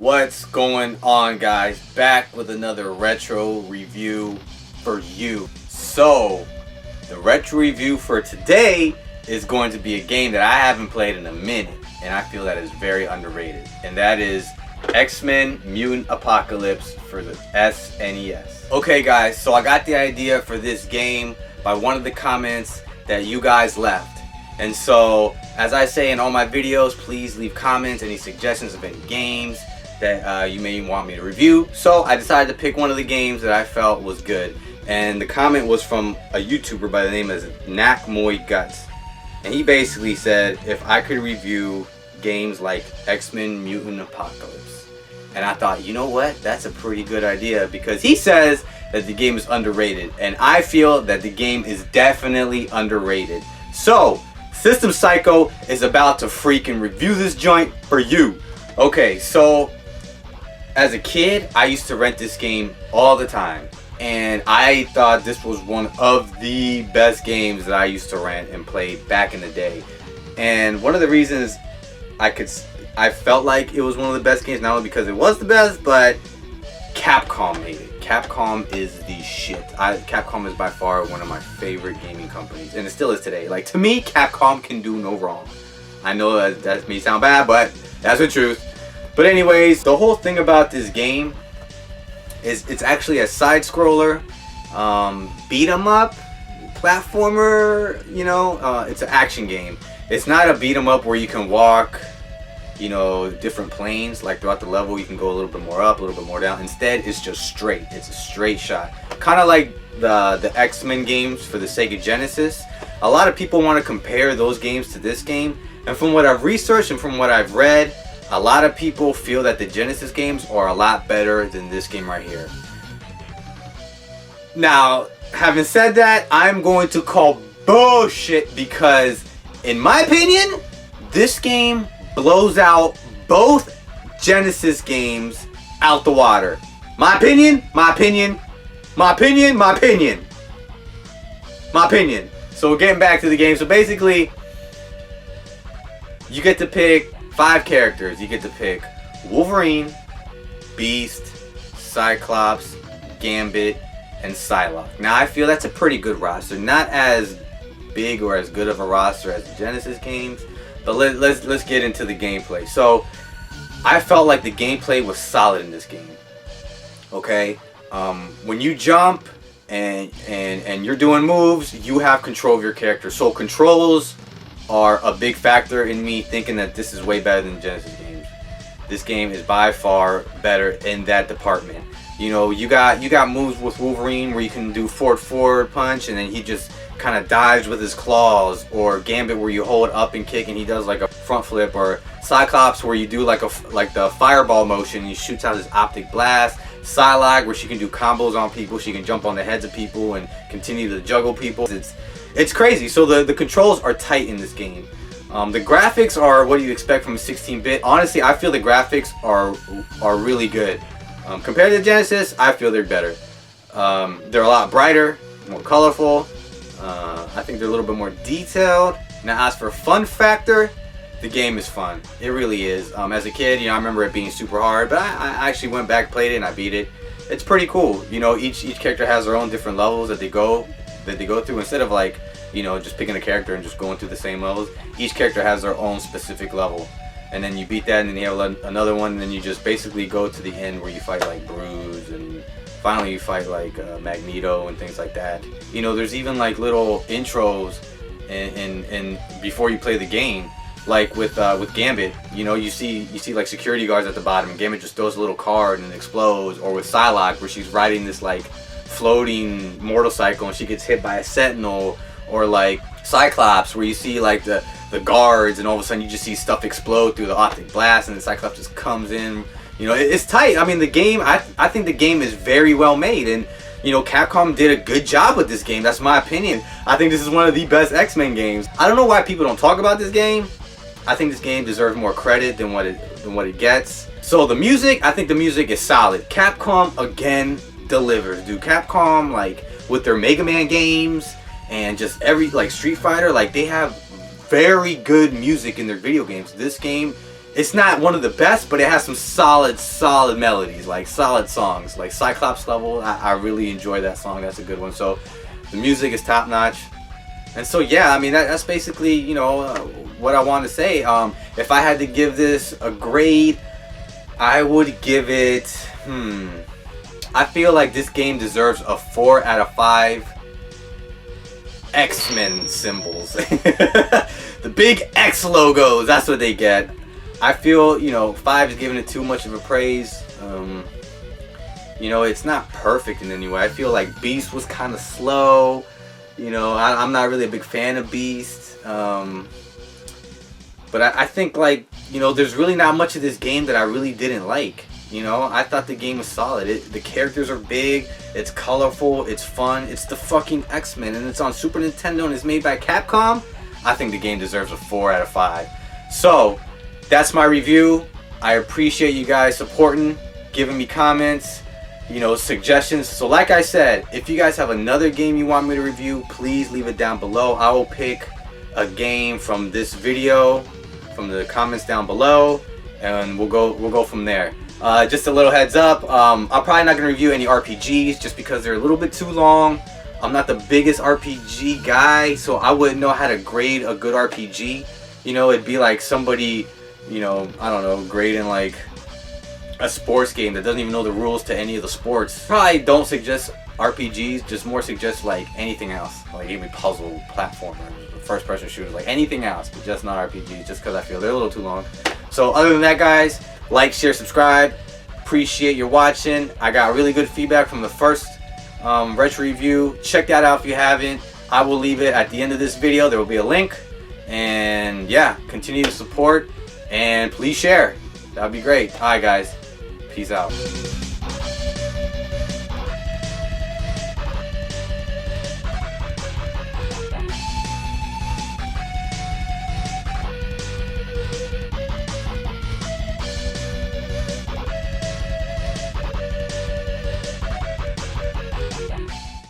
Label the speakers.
Speaker 1: What's going on, guys? Back with another retro review for you. So the retro review for today is going to be a game that I haven't played in a minute, and I feel that is very underrated, and that is X-Men Mutant Apocalypse for the SNES. Okay guys, so I got the idea for this game by one of the comments that you guys left. And so, as I say in all my videos, please leave comments, any suggestions of any games that you may want me to review. So I decided to pick one of the games that I felt was good. And the comment was from a YouTuber by the name of Nak Muay Guts. And he basically said if I could review games like X-Men Mutant Apocalypse. And I thought, you know what? That's a pretty good idea, because he says that the game is underrated. And I feel that the game is definitely underrated. So, System Sykos is about to freaking review this joint for you. Okay, so as a kid, I used to rent this game all the time. And I thought this was one of the best games that I used to rent and play back in the day. And one of the reasons I felt like it was one of the best games, not only because it was the best, but Capcom made it. Capcom is the shit. Capcom is by far one of my favorite gaming companies, and it still is today. Like, to me, Capcom can do no wrong. I know that may sound bad, but that's the truth. But anyways, the whole thing about this game is it's actually a side-scroller, beat 'em up, platformer. You know, it's an action game. It's not a beat 'em up where you can walk, you know, different planes. Like throughout the level, you can go a little bit more up, a little bit more down. Instead, it's just straight. It's a straight shot. Kind of like the X-Men games for the Sega Genesis. A lot of people want to compare those games to this game. And from what I've researched and from what I've read, a lot of people feel that the Genesis games are a lot better than this game right here. Now, having said that, I'm going to call bullshit, because in my opinion, this game blows out both Genesis games out the water. My opinion, my opinion, my opinion, my opinion, my opinion. So getting back to the game, so basically, you get to pick 5 characters. You get to pick Wolverine, Beast, Cyclops, Gambit, and Psylocke. Now I feel that's a pretty good roster. Not as big or as good of a roster as the Genesis games. But let's get into the gameplay. So I felt like the gameplay was solid in this game. Okay, when you jump and you're doing moves, you have control of your character. So controls are a big factor in me thinking that this is way better than Genesis games. This game is by far better in that department. You know, you got moves with Wolverine where you can do forward punch, and then he just kind of dives with his claws, or Gambit where you hold up and kick and he does like a front flip, or Cyclops where you do like the fireball motion and he shoots out his optic blast. Psylocke where she can do combos on people, she can jump on the heads of people and continue to juggle people. It's crazy. So the controls are tight in this game. The graphics are what you expect from a 16-bit. Honestly, I feel the graphics are really good. Compared to Genesis, I feel they're better. They're a lot brighter, more colorful. I think they're a little bit more detailed. Now, as for fun factor, the game is fun. It really is. As a kid, you know, I remember it being super hard, but I actually went back, played it, and I beat it. It's pretty cool. You know, each character has their own different levels that they go through. Instead of, like, you know, just picking a character and just going through the same levels, each character has their own specific level. And then you beat that, and then you have another one, and then you just basically go to the end where you fight like Bruce, and finally you fight like Magneto and things like that. You know, there's even like little intros and before you play the game, like with Gambit. You know, you see like security guards at the bottom, and Gambit just throws a little card and it explodes. Or with Psylocke, where she's riding this like floating motorcycle and she gets hit by a sentinel. Or like Cyclops, where you see like the guards, and all of a sudden you just see stuff explode through the optic blast, and the Cyclops just comes in. You know, it's tight. I mean, the game, I think the game is very well made, and you know, Capcom did a good job with this game. That's my opinion. I think this is one of the best X-Men games. I don't know why people don't talk about this game. I think this game deserves more credit than what it gets. So the music, I think the music is solid. Capcom again delivers, dude. Capcom, like with their Mega Man games and just every like Street Fighter, like they have very good music in their video games. This game it's not one of the best, but it has some solid melodies, like solid songs. Like Cyclops Level, I really enjoy that song. That's a good one. So the music is top notch. And so yeah, I mean that's basically, you know, what I want to say. If I had to give this a grade, I would give it, I feel like this game deserves a 4 out of 5 X-Men symbols. The big X logos, that's what they get. I feel, you know, 5 is giving it too much of a praise. You know, it's not perfect in any way. I feel like Beast was kind of slow. You know, I'm not really a big fan of Beast. But I think, like, you know, there's really not much of this game that I really didn't like. You know, I thought the game was solid. The characters are big, it's colorful, it's fun. It's the fucking X-Men, and it's on Super Nintendo, and it's made by Capcom. I think the game deserves a 4 out of 5. So, that's my review. I appreciate you guys supporting, giving me comments, you know, suggestions. So like I said, if you guys have another game you want me to review, please leave it down below. I will pick a game from this video, from the comments down below, and we'll go from there. Just a little heads up, I'm probably not going to review any RPGs just because they're a little bit too long. I'm not the biggest RPG guy, so I wouldn't know how to grade a good RPG. You know, it'd be like somebody, you know, I don't know, grading like a sports game that doesn't even know the rules to any of the sports. Probably don't suggest RPGs, just more suggest like anything else, like even puzzle, platformer, first person shooters, like anything else, but just not RPGs, just because I feel they're a little too long. So other than that, guys, like, share, subscribe. Appreciate your watching. I got really good feedback from the first retro review. Check that out if you haven't. I will leave it at the end of this video. There will be a link. And yeah, continue to support and please share. That would be great. Alright guys, peace out.